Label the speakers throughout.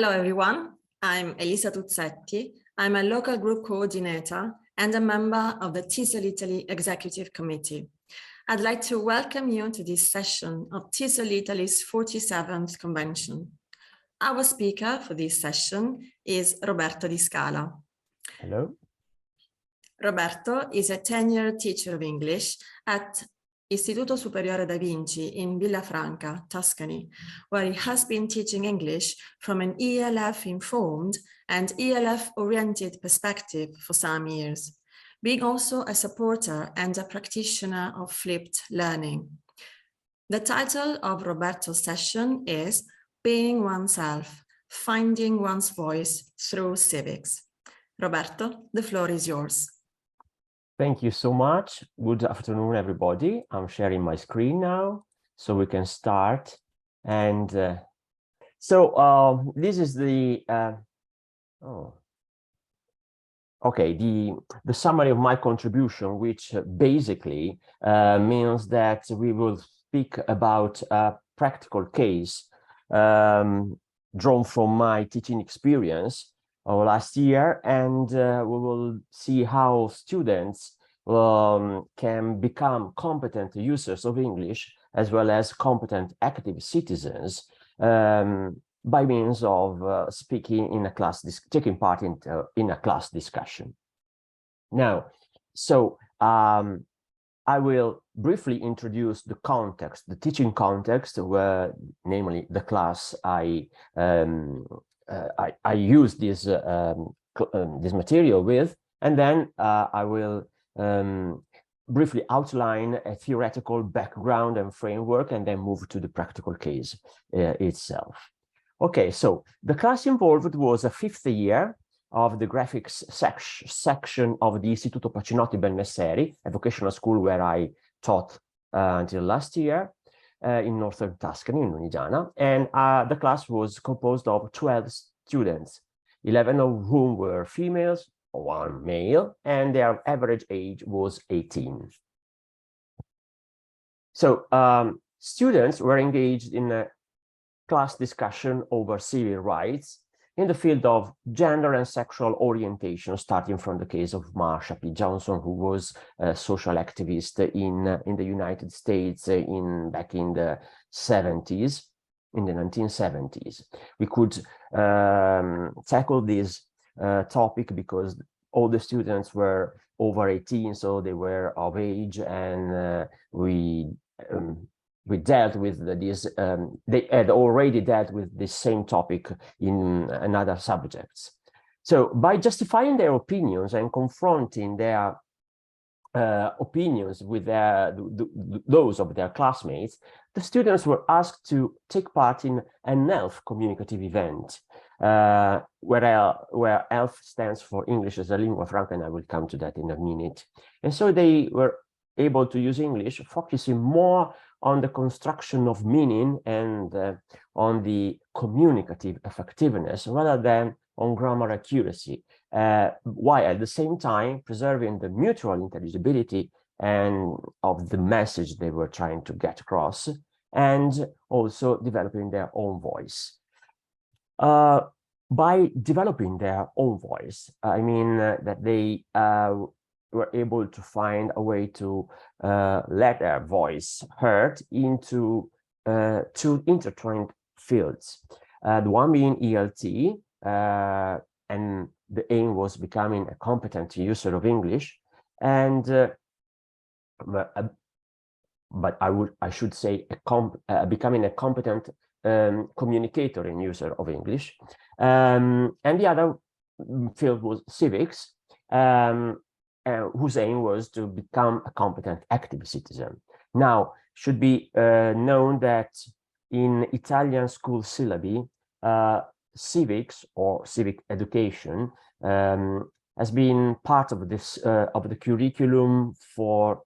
Speaker 1: Hello, everyone. I'm Elisa Tuzzetti. I'm a local group coordinator and a member of the TESOL Italy Executive Committee. I'd like to welcome you to this session of TESOL Italy's 47th convention. Our speaker for this session is Roberto Di Scala.
Speaker 2: Hello.
Speaker 1: Roberto is a tenured teacher of English at Istituto Superiore Da Vinci in Villafranca, Tuscany, where he has been teaching English from an ELF-informed and ELF-oriented perspective for some years, being also a supporter and a practitioner of flipped learning. The title of Roberto's session is Being Oneself, Finding One's Voice Through Civics. Roberto, the floor is yours.
Speaker 2: Thank you so much. Good afternoon, everybody. I'm sharing my screen now, so we can start. And this is the the summary of my contribution, which basically means that we will speak about a practical case drawn from my teaching experience of last year, and we will see how students can become competent users of English as well as competent active citizens by means of speaking in a class, taking part in a class discussion. Now, I will briefly introduce the context, the teaching context, where, namely, the class I use this this material with, and then I will briefly outline a theoretical background and framework, and then move to the practical case itself. Okay, so the class involved was a 5th year of the graphics section of the Istituto Pacinotti Belmesseri, a vocational school where I taught until last year. In northern Tuscany, in Lunigiana, and the class was composed of 12 students, 11 of whom were females, 1 male, and their average age was 18. So students were engaged in a class discussion over civil rights in the field of gender and sexual orientation, starting from the case of Marsha P. Johnson, who was a social activist in the United States back in the 70s, in the 1970s. We could tackle this topic because all the students were over 18, so they were of age, and we dealt with this, they had already dealt with the same topic in another subjects. So by justifying their opinions and confronting their opinions with those of their classmates, the students were asked to take part in an ELF communicative event, where ELF stands for English as a lingua franca, and I will come to that in a minute. And so they were able to use English, focusing more on the construction of meaning and on the communicative effectiveness rather than on grammar accuracy, while at the same time preserving the mutual intelligibility and of the message they were trying to get across, and also developing their own voice. By developing their own voice, I mean that they were able to find a way to let their voice heard into 2 intertwined fields. The one being ELT, and the aim was becoming a competent user of English, and but I should say becoming a competent communicator and user of English, and the other field was civics, whose aim was to become a competent active citizen. Now, should be known that in Italian school syllabi, civics or civic education has been part of this of the curriculum for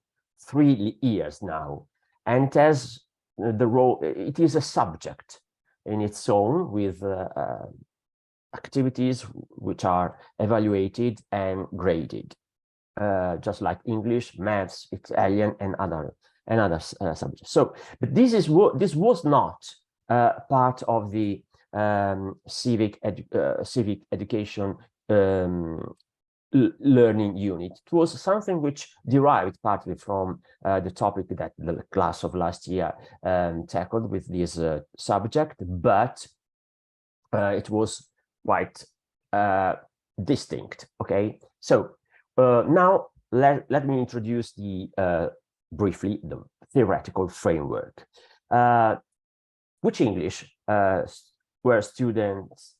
Speaker 2: 3 years now, and it has the role. It is a subject in its own, with activities which are evaluated and graded, just like English, maths, Italian, and other subjects. So, but this was not part of the civic education learning unit. It was something which derived partly from the topic that the class of last year tackled with this subject, but it was quite distinct. Okay, so now let me introduce briefly the theoretical framework. Which English were students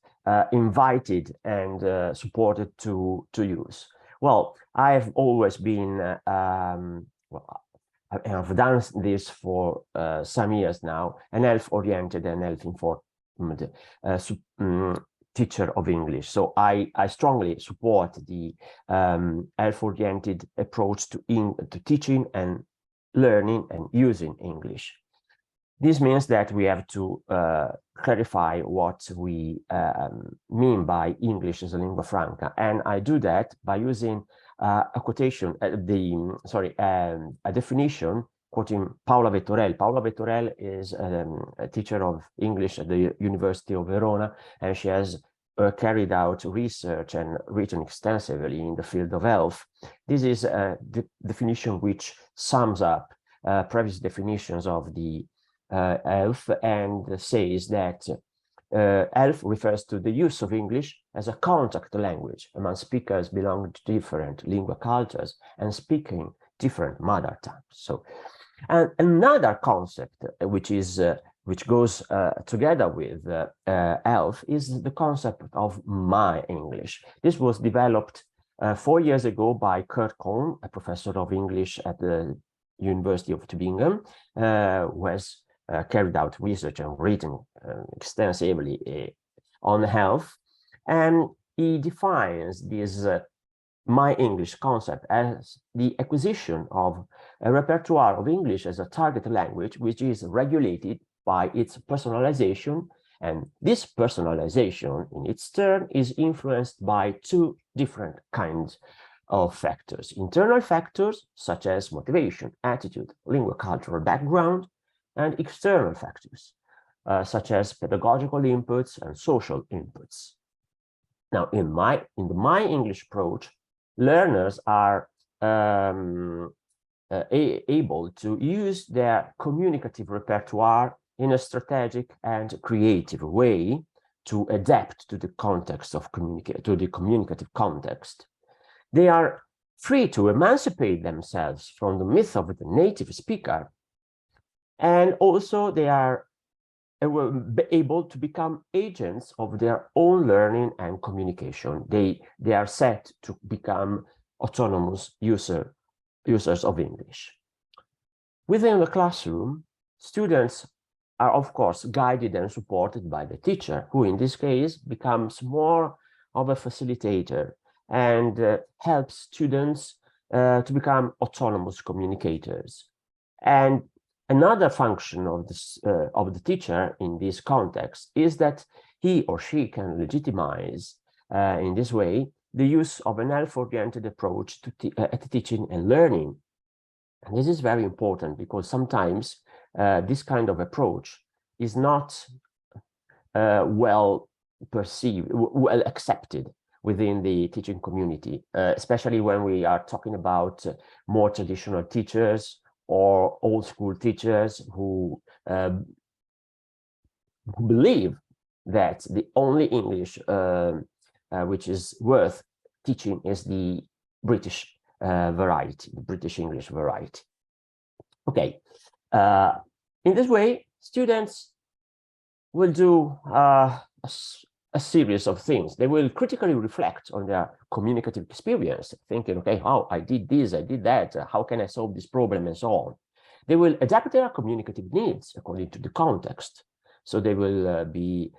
Speaker 2: invited and supported to use? Well, I've always been, well, I've done this for some years now, an ELF-oriented and ELF-informed teacher of English. So I strongly support the ELF-oriented approach to teaching and learning and using English. This means that we have to clarify what we mean by English as a lingua franca, and I do that by using a quotation, a definition, quoting Paola Vettorel. Paola Vettorel is a teacher of English at the University of Verona, and she has carried out research and written extensively in the field of ELF. This is a definition which sums up previous definitions of the ELF, and says that ELF refers to the use of English as a contact language among speakers belonging to different lingua cultures and speaking different mother tongues. So, and another concept which goes together with ELF is the concept of my English. This was developed 4 years ago by Kurt Kohn, a professor of English at the University of Tübingen, who has carried out research and written extensively on health, and he defines this my English concept as the acquisition of a repertoire of English as a target language, which is regulated by its personalization, and this personalization in its turn is influenced by two different kinds of factors: internal factors such as motivation, attitude, lingual cultural background, and external factors such as pedagogical inputs and social inputs. Now, in the My English approach, learners are able to use their communicative repertoire in a strategic and creative way to adapt to the context of the communicative context. They are free to emancipate themselves from the myth of the native speaker, and also they are able to become agents of their own learning and communication. They are set to become autonomous users of English. Within the classroom, students are of course guided and supported by the teacher, who in this case becomes more of a facilitator and helps students to become autonomous communicators. And another function of the teacher in this context is that he or she can legitimize in this way the use of an ELF-oriented approach to teaching and learning. And this is very important because sometimes this kind of approach is not well perceived, well accepted within the teaching community, especially when we are talking about more traditional teachers or old school teachers who believe that the only English which is worth teaching is the British variety, the British English variety. Okay, in this way, students will do a series of things. They will critically reflect on their communicative experience, thinking, okay, oh, I did this, I did that, how can I solve this problem, and so on. They will adapt their communicative needs according to the context. So they will be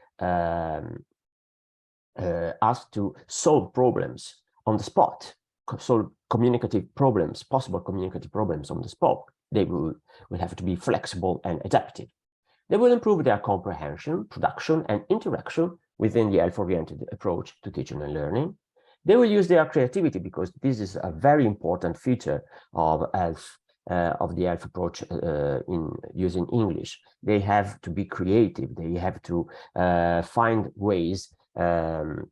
Speaker 2: asked to solve problems on the spot, solve communicative problems, possible communicative problems on the spot. They will have to be flexible and adaptive. They will improve their comprehension, production, and interaction within the ELF-oriented approach to teaching and learning. They will use their creativity, because this is a very important feature of ELF of the ELF approach in using English. They have to be creative. They have to find ways,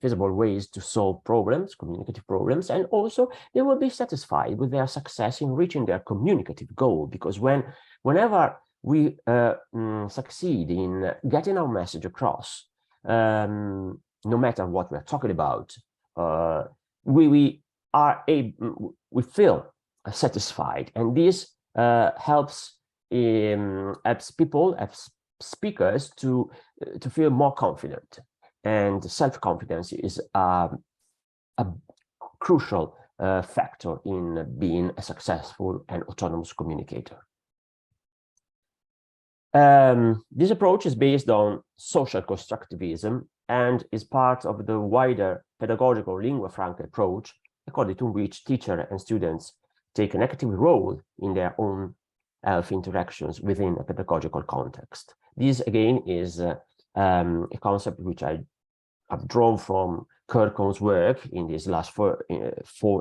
Speaker 2: feasible ways to solve problems, communicative problems, and also they will be satisfied with their success in reaching their communicative goal. Because whenever we succeed in getting our message across, no matter what we're talking about, we feel satisfied, and this helps people, speakers to feel more confident, and self-confidence is a crucial factor in being a successful and autonomous communicator. This approach is based on social constructivism and is part of the wider pedagogical lingua franca approach, according to which teachers and students take an active role in their own ELF interactions within a pedagogical context. This, again, is a concept which I've drawn from Kirkhone's work in these last 4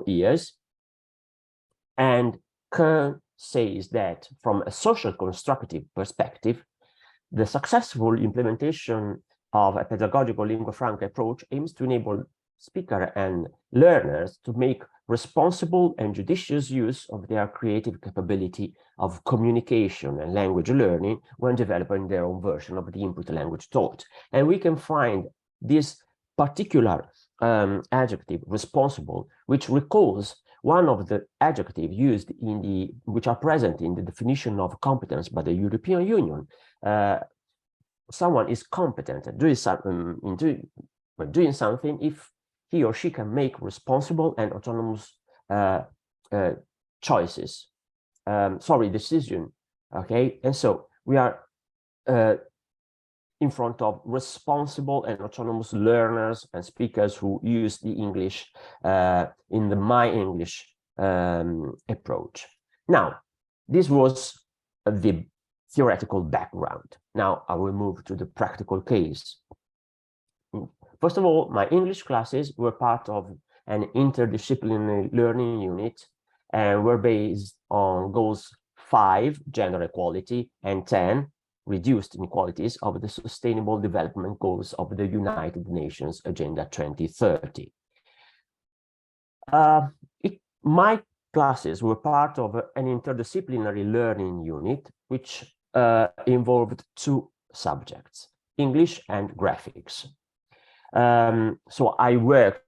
Speaker 2: years. And Kern says that from a social constructive perspective, the successful implementation of a pedagogical lingua franca approach aims to enable speakers and learners to make responsible and judicious use of their creative capability of communication and language learning when developing their own version of the input language taught. And we can find this particular adjective, responsible, which recalls one of the adjectives used which are present in the definition of competence by the European Union. Someone is competent at doing something if he or she can make responsible and autonomous decision. Okay, and so we are in front of responsible and autonomous learners and speakers who use the English in the My English approach. Now, this was the theoretical background. Now I will move to the practical case. First of all, my English classes were part of an interdisciplinary learning unit and were based on goals 5, gender equality, and 10, reduced inequalities of the Sustainable Development Goals of the United Nations Agenda 2030. My classes were part of an interdisciplinary learning unit, which involved 2 subjects, English and graphics. So I worked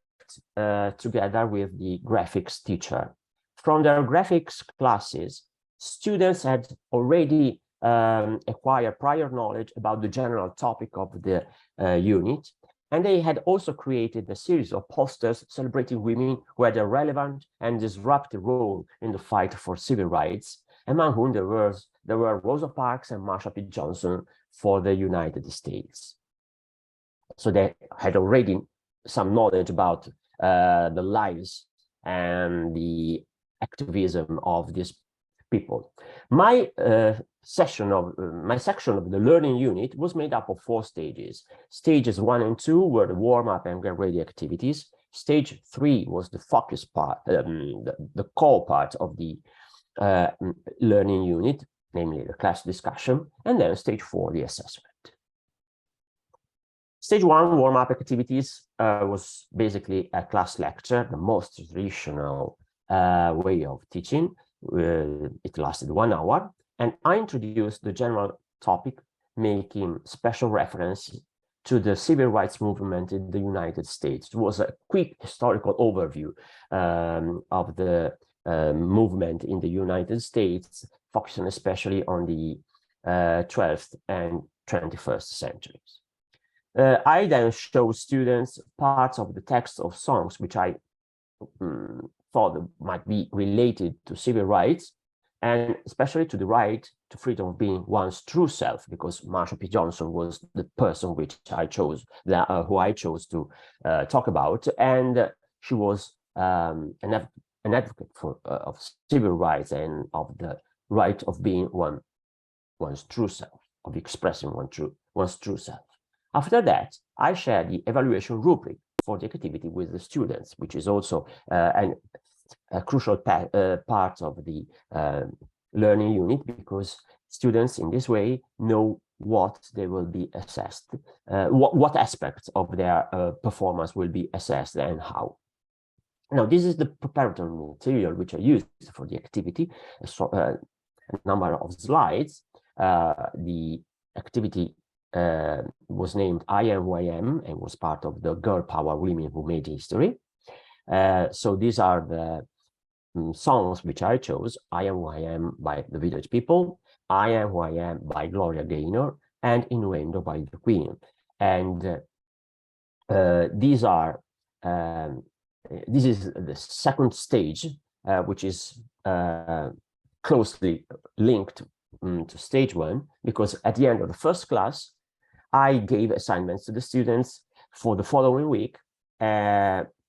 Speaker 2: together with the graphics teacher. From their graphics classes, students had already acquired prior knowledge about the general topic of the unit, and they had also created a series of posters celebrating women who had a relevant and disruptive role in the fight for civil rights, among whom there were Rosa Parks and Marsha P. Johnson for the United States. So they had already some knowledge about the lives and the activism of these people. My section of the learning unit was made up of 4 stages. Stages 1 and 2 were the warm-up and get-ready activities. Stage 3 was the focus part, the core part of the learning unit, namely the class discussion, and then stage 4, the assessment. Stage 1, warm-up activities, was basically a class lecture, the most traditional way of teaching. It lasted 1 hour, and I introduced the general topic, making special reference to the civil rights movement in the United States. It was a quick historical overview of the movement in the United States, focusing especially on the 12th and 21st centuries. I then showed students parts of the text of songs which I thought might be related to civil rights, and especially to the right to freedom of being one's true self, because Marsha P. Johnson was the person which I chose, who I chose to talk about, and she was an advocate for of civil rights and of the right of being one's true self, of expressing one's true self. After that, I shared the evaluation rubric for the activity with the students, which is also a crucial part of the learning unit, because students in this way know what they will be assessed, what aspects of their performance will be assessed and how. Now, this is the preparatory material which I used for the activity. So, a number of slides. The activity was named I Am Who I Am and was part of the Girl Power Women Who Made History. So these are the songs which I chose: I Am Who I Am by the Village People, I Am Who I Am by Gloria Gaynor, and Innuendo by the Queen. And these are this is the second stage, which is closely linked to stage one, because at the end of the first class, I gave assignments to the students for the following week,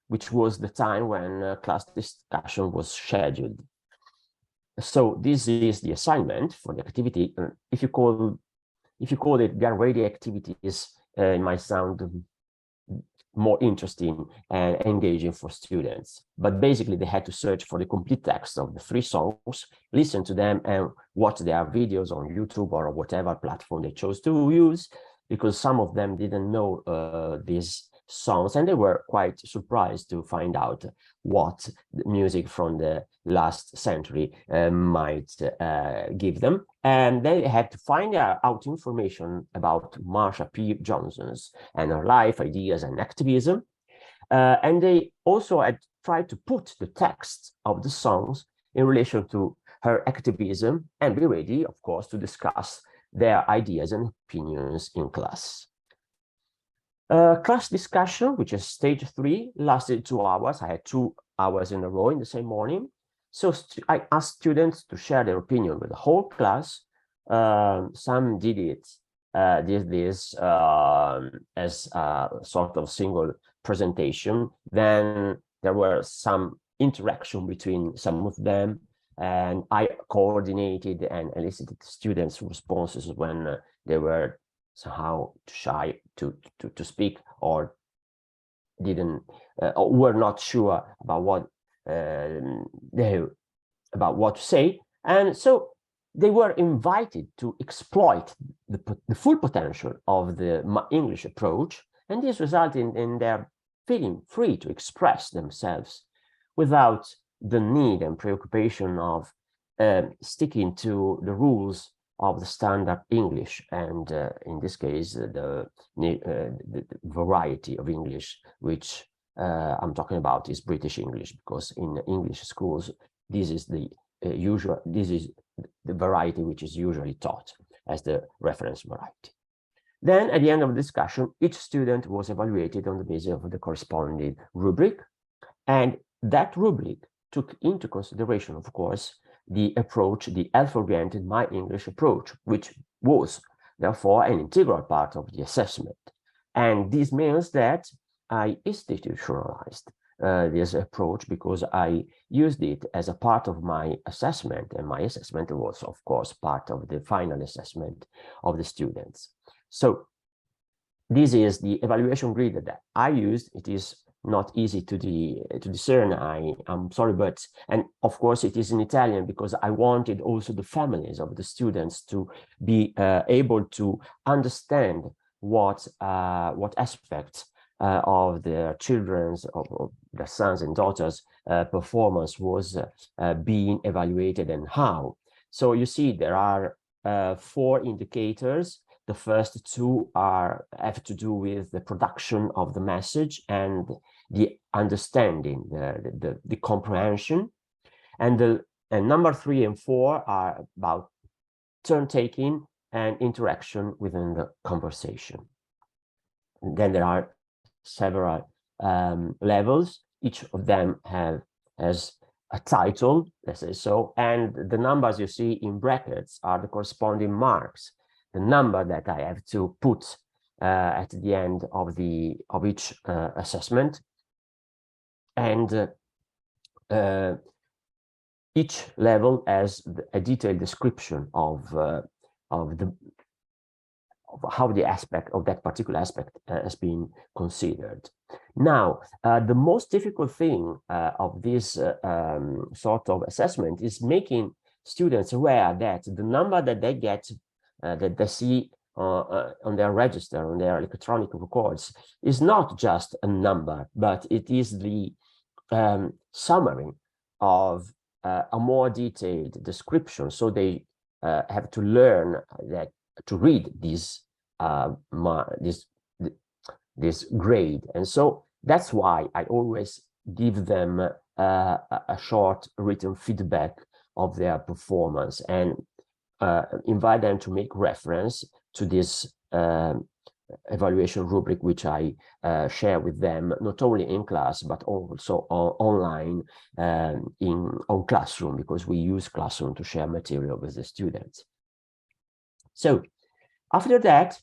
Speaker 2: which was the time when class discussion was scheduled. So this is the assignment for the activity. If you call it get ready activities, it might sound more interesting and engaging for students. But basically, they had to search for the complete text of the 3 songs, listen to them, and watch their videos on YouTube or whatever platform they chose to use, because some of them didn't know these songs, and they were quite surprised to find out what the music from the last century might give them. And they had to find out information about Marsha P. Johnson's and her life, ideas, and activism. And they also had tried to put the text of the songs in relation to her activism and be ready, of course, to discuss their ideas and opinions in class. Class discussion, which is stage 3, lasted 2 hours. I had 2 hours in a row in the same morning. So I asked students to share their opinion with the whole class. Some did it, did this as a sort of single presentation. Then there were some interaction between some of them, and I coordinated and elicited students' responses when they were somehow shy to speak, or didn't or were not sure about what to say. And so they were invited to exploit the full potential of the English approach, and this resulted in their feeling free to express themselves without the need and preoccupation of sticking to the rules of the standard English, and in this case, the variety of English, which I'm talking about is British English, because in English schools, this is the variety which is usually taught as the reference variety. Then at the end of the discussion, each student was evaluated on the basis of the corresponding rubric, and that rubric took into consideration, of course, the approach, the health-oriented My English approach, which was therefore an integral part of the assessment. And this means that I institutionalized this approach, because I used it as a part of my assessment, and my assessment was, of course, part of the final assessment of the students. So this is the evaluation grid that I used. It is not easy to discern. I'm sorry, but, and of course it is in Italian, because I wanted also the families of the students to be able to understand what aspects of their children's, of their sons and daughters' performance was being evaluated and how. So you see, there are 4 indicators. The first 2 have to do with the production of the message and the understanding, the comprehension, and number 3 and 4 are about turn taking and interaction within the conversation. And then there are several levels. Each of them has a title, let's say so, and the numbers you see in brackets are the corresponding marks, the number that I have to put at the end of each assessment. And each level has a detailed description of how the aspect of that particular aspect has been considered. Now, the most difficult thing of this sort of assessment is making students aware that the number that they get, that they see on their register, on their electronic records, is not just a number, but it is the summary of a more detailed description. So they have to learn that to read this grade, and so that's why I always give them a short written feedback of their performance and invite them to make reference to this evaluation rubric, which I share with them not only in class but also online on Classroom, because we use Classroom to share material with the students. So after that,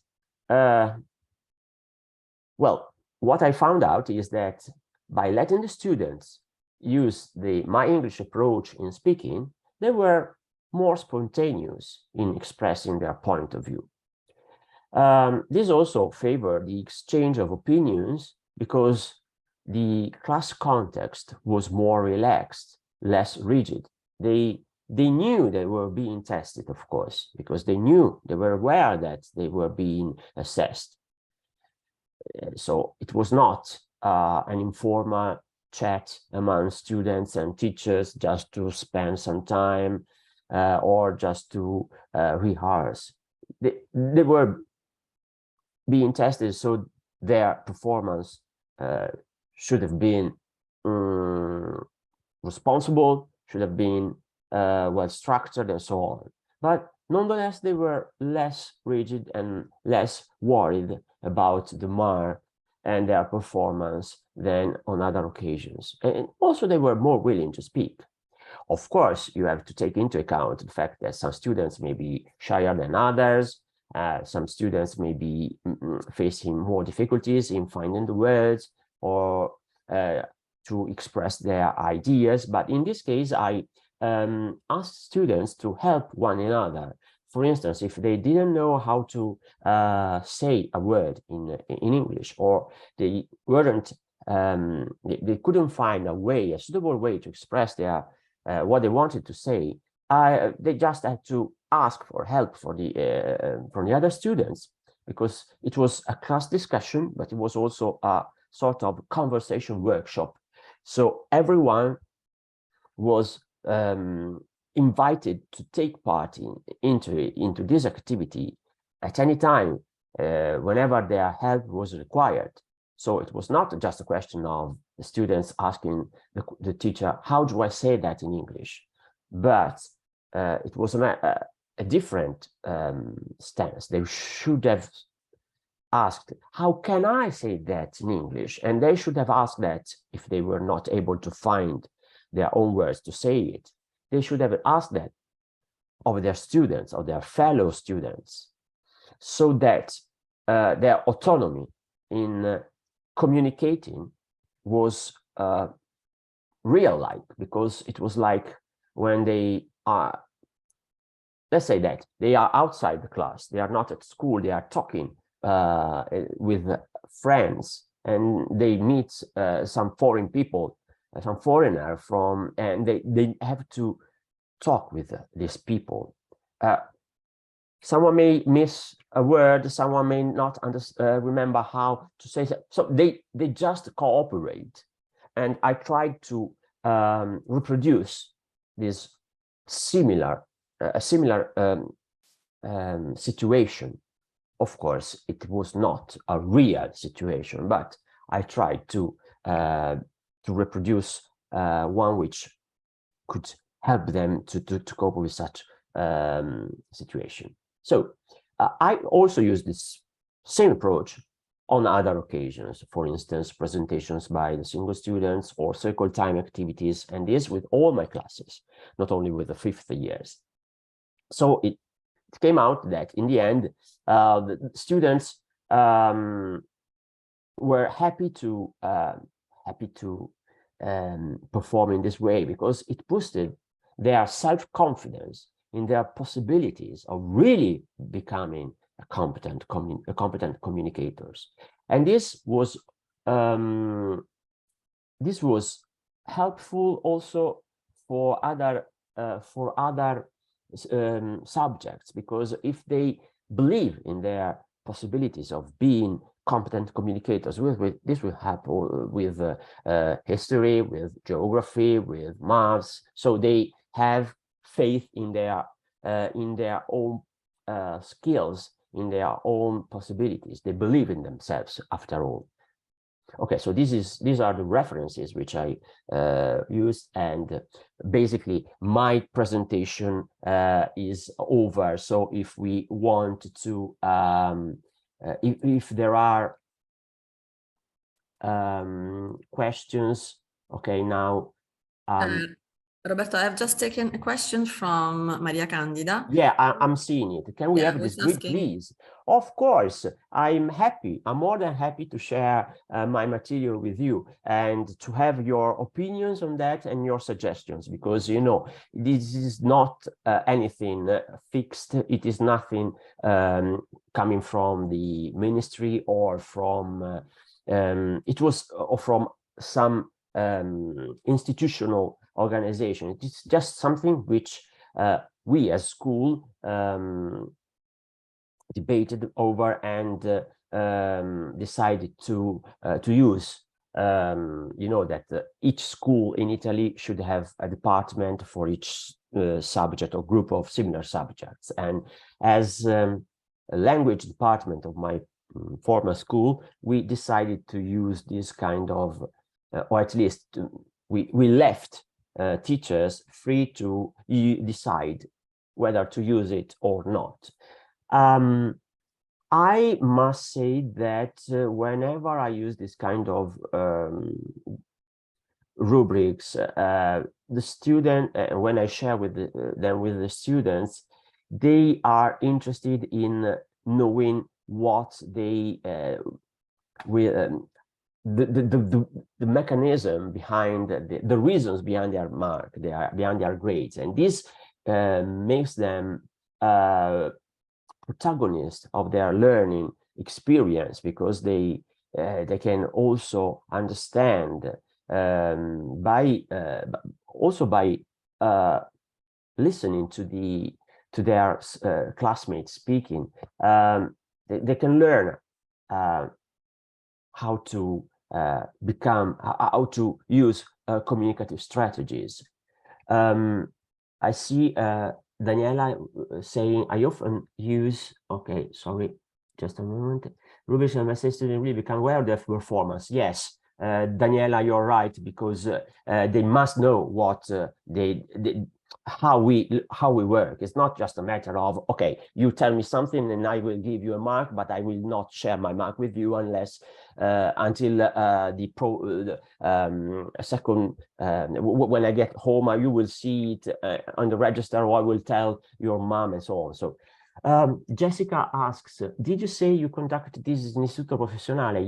Speaker 2: well, what I found out is that by letting the students use the My English approach in speaking, they were more spontaneous in expressing their point of view. This also favored the exchange of opinions because the class context was more relaxed, less rigid. They knew they were being tested, of course, because they were aware that they were being assessed. So it was not an informal chat among students and teachers just to spend some time or just to rehearse. They were being tested, so their performance should have been responsible, should have been well structured, and so on. But nonetheless, they were less rigid and less worried about the mark and their performance than on other occasions. And also they were more willing to speak. Of course, you have to take into account the fact that some students may be shyer than others. Some students may be facing more difficulties in finding the words or to express their ideas. But in this case, I asked students to help one another. For instance, if they didn't know how to say a word in English, or they weren't, they couldn't find a suitable way to express their what they wanted to say, they just had to ask for help from the other students, because it was a class discussion, but it was also a sort of conversation workshop. So everyone was invited to take part into this activity at any time, whenever their help was required. So it was not just a question of the students asking the teacher, how do I say that in English? But it was a different stance. They should have asked, how can I say that in English? And they should have asked that if they were not able to find their own words to say it. They should have asked that of their students, of their fellow students, so that their autonomy in communicating was real-like, because it was like when they are, let's say that they are outside the class, they are not at school, they are talking with friends, and they meet some foreign people, some foreigner from, and they have to talk with these people. Someone may miss a word, someone may not remember how to say that. So they just cooperate. And I tried to reproduce this similar situation. Of course, it was not a real situation, but I tried to reproduce one which could help them to cope with such situation. So I also use this same approach on other occasions, for instance, presentations by the single students or circle time activities, and this with all my classes, not only with the fifth years. So it came out that in the end, the students were happy to perform in this way, because it boosted their self-confidence in their possibilities of really becoming competent communicators. And this was helpful also for other for other subjects, because if they believe in their possibilities of being competent communicators, this will happen with history, with geography, with maths. So they have faith in their own skills, in their own possibilities. They believe in themselves, after all. Okay, so these are the references which I used, and basically my presentation is over. So if we want to, if there are questions, okay, now.
Speaker 1: Roberto, I have just taken a question from Maria Candida.
Speaker 2: Yeah, I'm seeing it. Can we have this grid, please? Of course, I'm happy. I'm more than happy to share my material with you and to have your opinions on that and your suggestions, because, you know, this is not anything fixed. It is nothing coming from the ministry or from, it was from some institutional organization. It's just something which we as school debated over and decided to use. You know that each school in Italy should have a department for each subject or group of similar subjects. And as a language department of my former school, we decided to use this kind of, or at least we left teachers free to decide whether to use it or not. I must say that whenever I use this kind of rubrics, the student, when I share with them with the students, they are interested in knowing what they will. The mechanism behind the reasons behind their mark, behind their grades, and this makes them protagonists of their learning experience, because they can also understand by listening to their classmates speaking. They can learn how to how to use communicative strategies. I see Daniela saying, I often use, okay, sorry, just a moment. Rubish and my students really become aware of their performance. Yes, Daniela, you're right, because they must know what how we work. It's not just a matter of, okay, you tell me something and I will give you a mark, but I will not share my mark with you unless until second, when I get home, you will see it on the register, or I will tell your mom, and so on. So Jessica asks, did you say you conducted this in Istituto Professionale?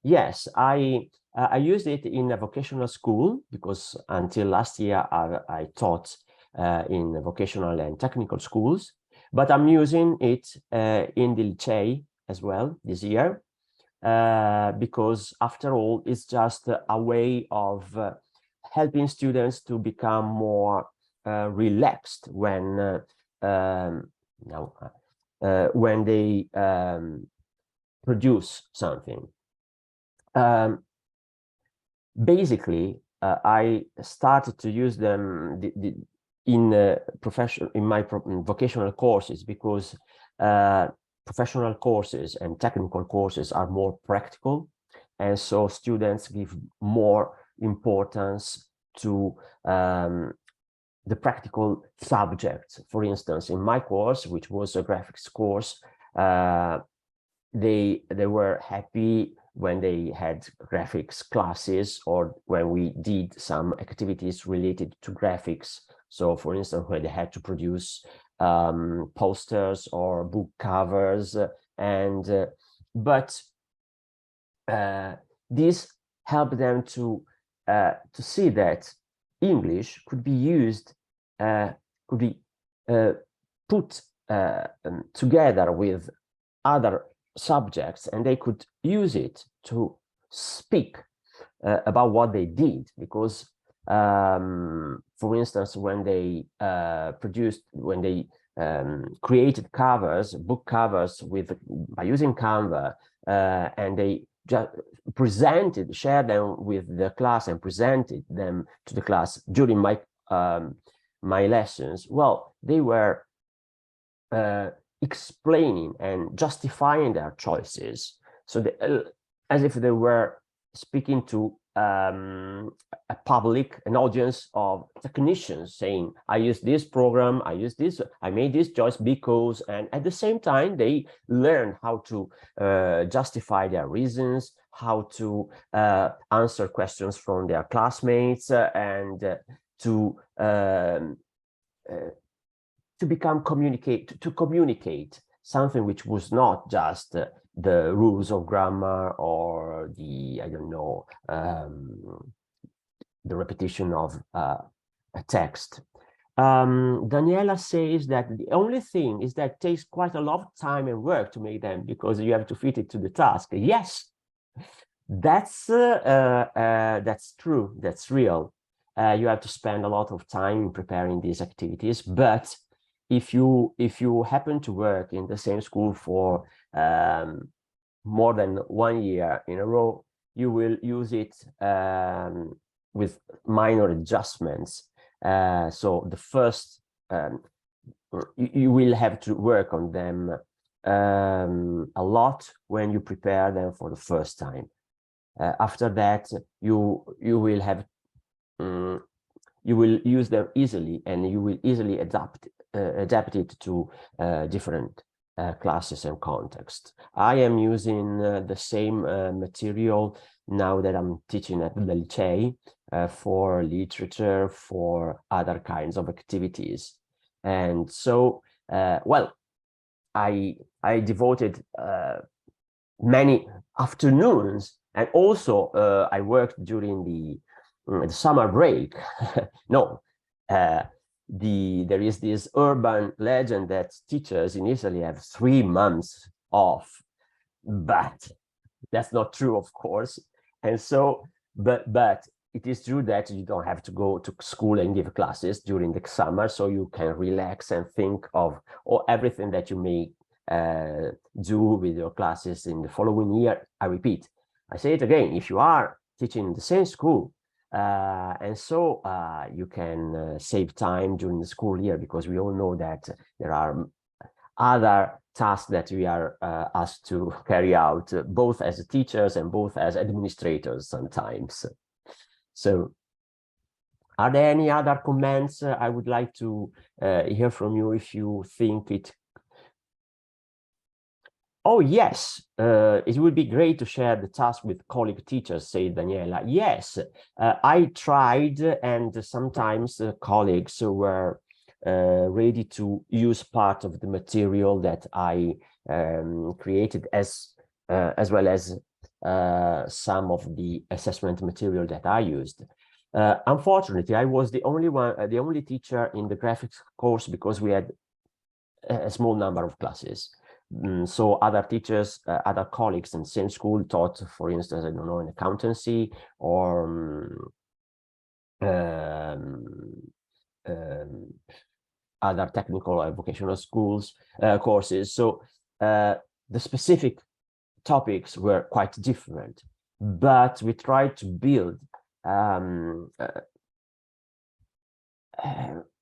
Speaker 2: Yes, I used it in a vocational school, because until last year I taught in vocational and technical schools, but I'm using it in the licei as well this year, because after all, it's just a way of helping students to become more relaxed when when they produce something. Basically, I started to use them in my vocational courses, because professional courses and technical courses are more practical, and so students give more importance to the practical subjects. For instance, in my course, which was a graphics course, they were happy when they had graphics classes, or when we did some activities related to graphics. So, for instance, when they had to produce posters or book covers, and but this helped them to see that English could be used, could be put together with other subjects, and they could use it to speak about what they did, because For instance, when they created covers, book covers by using Canva, and they just shared them with the class and presented them to the class during my lessons. Well, they were explaining and justifying their choices, so as if they were speaking to an audience of technicians, saying, I use this program, I made this choice because, and at the same time they learn how to justify their reasons, how to answer questions from their classmates, and to communicate something which was not just the rules of grammar or the, I don't know, the repetition of a text. Daniela says that the only thing is that it takes quite a lot of time and work to make them, because you have to fit it to the task. Yes, that's true, that's real. You have to spend a lot of time in preparing these activities, but if you happen to work in the same school for more than 1 year in a row, you will use it with minor adjustments. So the first, you will have to work on them a lot when you prepare them for the first time. After that, you will have you will use them easily, and you will easily adapt it to different classes and contexts. I am using the same material now that I'm teaching at the licei for literature, for other kinds of activities. And so, well, I devoted many afternoons, and also I worked during the summer break. No, there is this urban legend that teachers in Italy have 3 months off, but that's not true, of course. And so, but it is true that you don't have to go to school and give classes during the summer, so you can relax and think of everything that you may do with your classes in the following year. I repeat, I say it again, if you are teaching in the same school, and so you can save time during the school year, because we all know that there are other tasks that we are asked to carry out, both as teachers and both as administrators sometimes. So, are there any other comments? I would like to hear from you if you think it. Oh, yes, it would be great to share the task with colleague teachers, said Daniela. Yes, I tried, and sometimes colleagues were ready to use part of the material that I created, as well as some of the assessment material that I used. Unfortunately, I was the only teacher in the graphics course, because we had a small number of classes. So other teachers, other colleagues in the same school taught, for instance, I don't know, in accountancy or other technical vocational schools courses. So the specific topics were quite different, but we tried to build a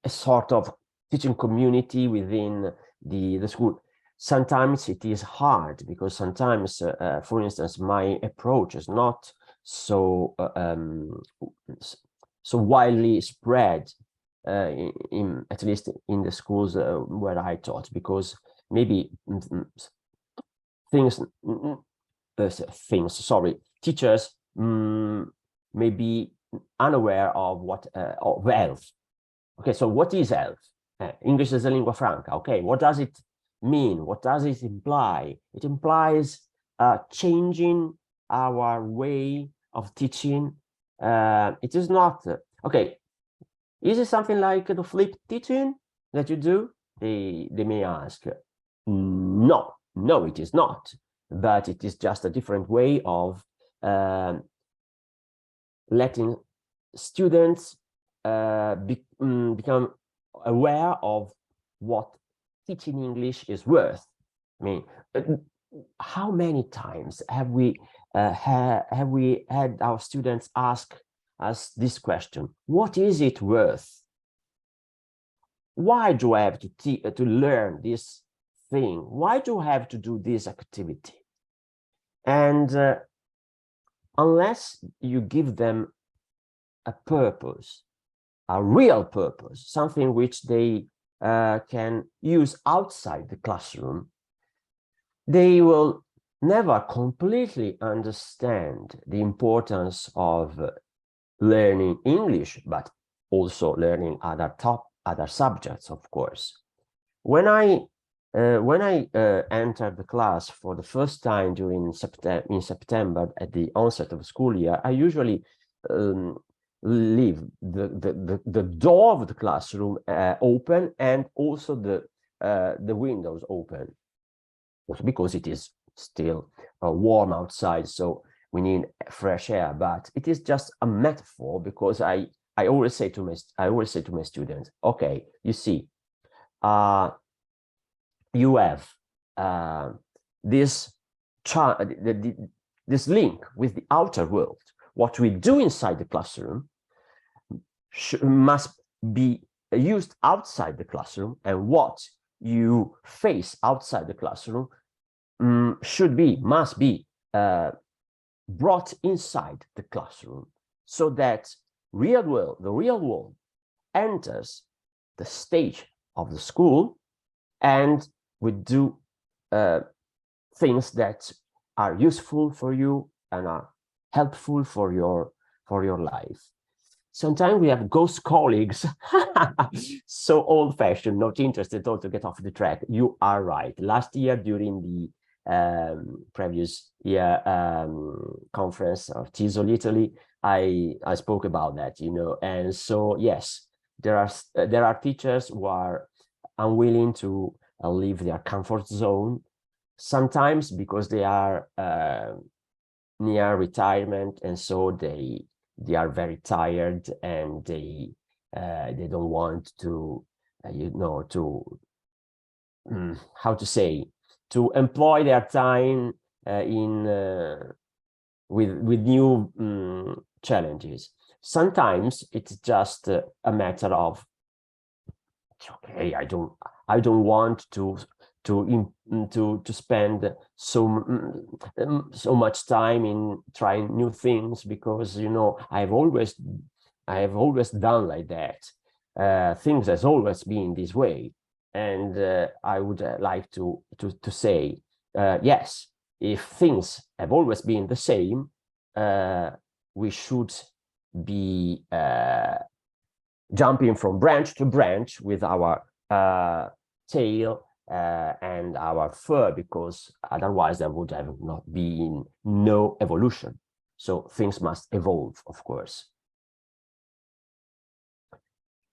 Speaker 2: sort of teaching community within the school. Sometimes it is hard, because sometimes, for instance, my approach is not so widely spread, at least in the schools where I taught, because maybe teachers may be unaware of what of ELF. Okay, so what is ELF? English as a lingua franca. Okay, what does it mean? What does it imply? It implies changing our way of teaching. It is not okay. Is it something like the flipped teaching that you do? They may ask. No, it is not. But it is just a different way of letting students become aware of what teaching English is worth. I mean, how many times have we had our students ask us this question: what is it worth? Why do I have to learn this thing? Why do I have to do this activity? And unless you give them a purpose, a real purpose, something which they can use outside the classroom, they will never completely understand the importance of learning English, but also learning other subjects, of course. When I entered the class for the first time in September at the onset of the school year, I usually leave the door of the classroom open, and also the windows open, also because it is still warm outside, so we need fresh air. But it is just a metaphor, because I always say to my students, okay, you see, you have this link with the outer world. What we do inside the classroom must be used outside the classroom, and what you face outside the classroom must be brought inside the classroom, so that the real world enters the stage of the school, and we do things that are useful for you and are helpful for your life. Sometimes we have ghost colleagues, so old-fashioned, not interested at all to get off the track. You are right. Last year, during the previous year conference of TESOL Italy, I spoke about that, you know. And so, yes, there are teachers who are unwilling to leave their comfort zone, sometimes because they are near retirement, and so they are very tired, and they don't want to how to say, to employ their time with new challenges. Sometimes it's just a matter of, okay, I don't want to spend so much time in trying new things, because, you know, I have always done like that. Things has always been this way, and I would like to say, yes, if things have always been the same, we should be jumping from branch to branch with our tail and our fur, because otherwise there would have not been no evolution. So things must evolve, of course.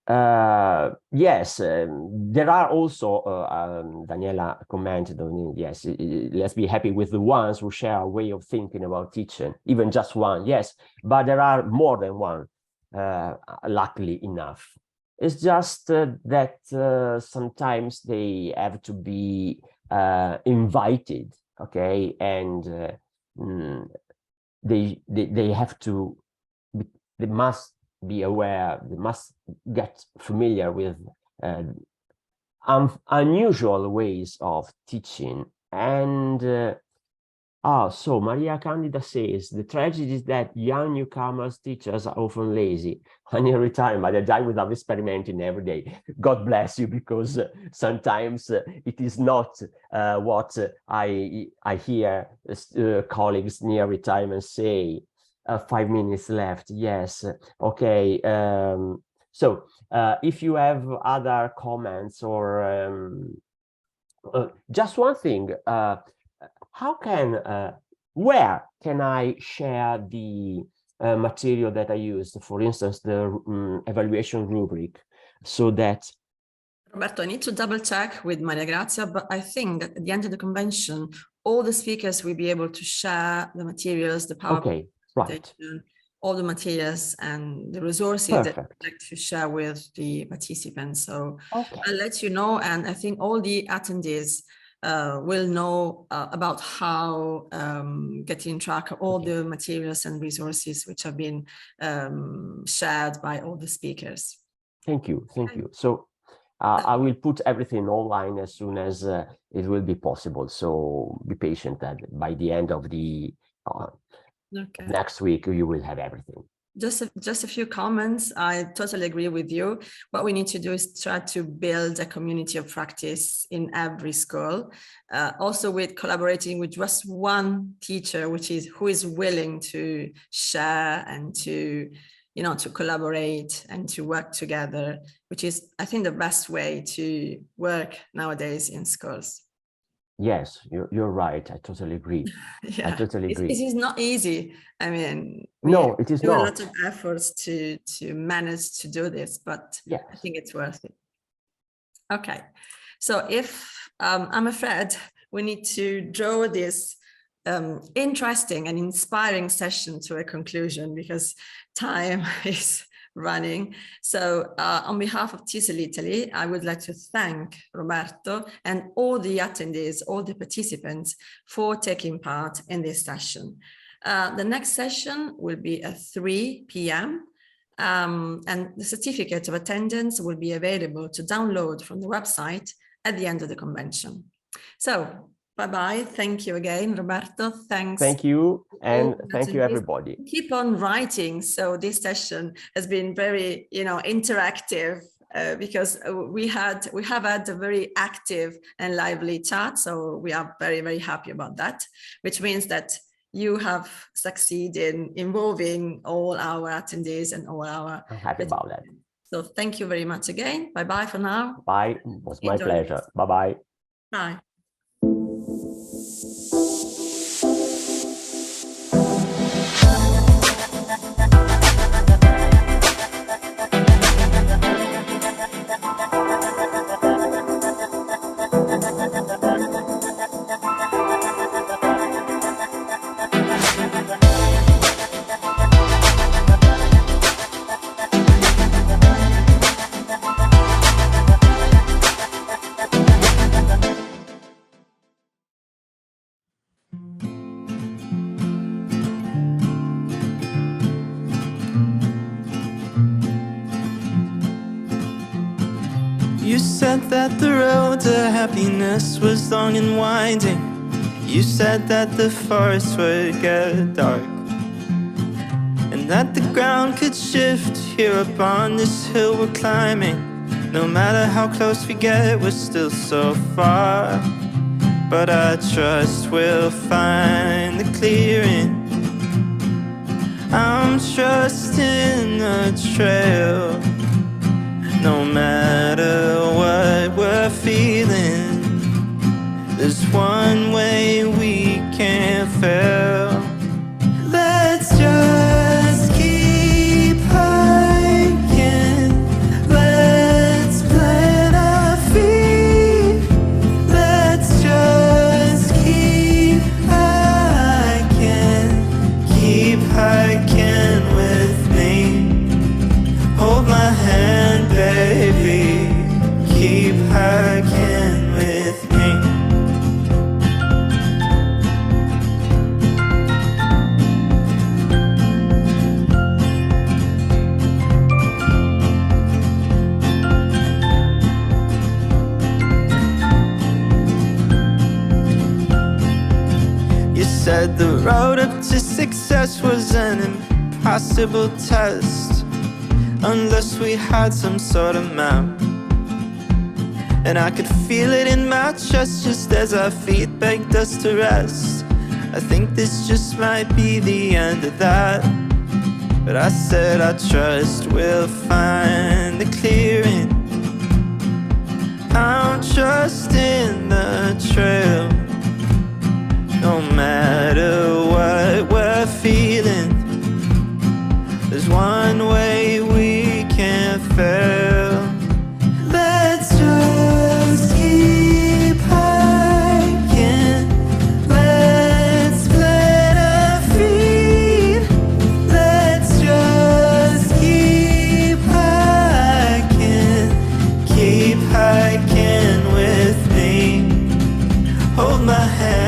Speaker 2: Yes, there are also, Daniela commented on it, yes, let's be happy with the ones who share a way of thinking about teaching, even just one, yes, but there are more than one, luckily enough. It's just that sometimes they have to be invited, okay, and they have to, they must be aware, they must get familiar with unusual ways of teaching. And so Maria Candida says, the tragedy is that young newcomers teachers are often lazy. When you retire, but they die without experimenting every day. God bless you, because sometimes it is not what I hear colleagues near retirement say. 5 minutes left. Yes. Okay. So if you have other comments or just one thing, where can I share the material that I used, for instance, the evaluation rubric, so that...
Speaker 1: Roberto, I need to double check with Maria Grazia, but I think that at the end of the convention, all the speakers will be able to share the materials, the PowerPoint.
Speaker 2: Okay, right.
Speaker 1: all the materials and the resources that I'd like to share with the participants. So I'll let you know, and I think all the attendees will know about how getting track of all the materials and resources which have been shared by all the speakers.
Speaker 2: Thank you. So I will put everything online as soon as it will be possible. So be patient, that by the end of the next week, you will have everything.
Speaker 1: Just a few comments. I totally agree with you. What we need to do is try to build a community of practice in every school. Also with collaborating with just one teacher, who is willing to share and to collaborate and to work together, which is, I think, the best way to work nowadays in schools.
Speaker 2: Yes, you're right. I totally agree.
Speaker 1: Yeah.
Speaker 2: I totally agree.
Speaker 1: It is not easy. I mean,
Speaker 2: no, it is
Speaker 1: do
Speaker 2: not.
Speaker 1: a lot of efforts to manage to do this, but yes. I think it's worth it. Okay, so if I'm afraid we need to draw this interesting and inspiring session to a conclusion because time is running. So on behalf of TESOL Italy, I would like to thank Roberto and all the attendees, all the participants for taking part in this session. The next session will be at 3 p.m. And the certificate of attendance will be available to download from the website at the end of the convention. So bye-bye. Thank you again, Roberto. Thanks.
Speaker 2: Thank you. And thank you, everybody.
Speaker 1: Keep on writing. So this session has been very, interactive because we have had a very active and lively chat. So we are very, very happy about that, which means that you have succeeded in involving all our attendees and all our...
Speaker 2: I'm happy about that.
Speaker 1: So thank you very much again. Bye-bye for now.
Speaker 2: Bye. It was my pleasure. Bye-bye.
Speaker 1: Bye.
Speaker 3: You said that the road to happiness was long and winding. You said that the forest would get dark, and that the ground could shift here upon this hill we're climbing. No matter how close we get, we're still so far. But I trust we'll find the clearing. I'm trusting the trail. No matter what we're feeling, there's one way we can't fail. Let's just keep hiking. Let's plant our feet. Let's just keep hiking. Keep hiking with me. Hold my hand, baby. Keep hiking with me. You said the road up to success was an impossible test unless we had some sort of map. And I could feel it in my chest just as our feet begged us to rest. I think this just might be the end of that. But I said I trust we'll find the clearing. I'm trusting the trail. No matter what we're feeling, there's one way we can't fail. Let's just keep hiking. Let's plant our feet. Let's head.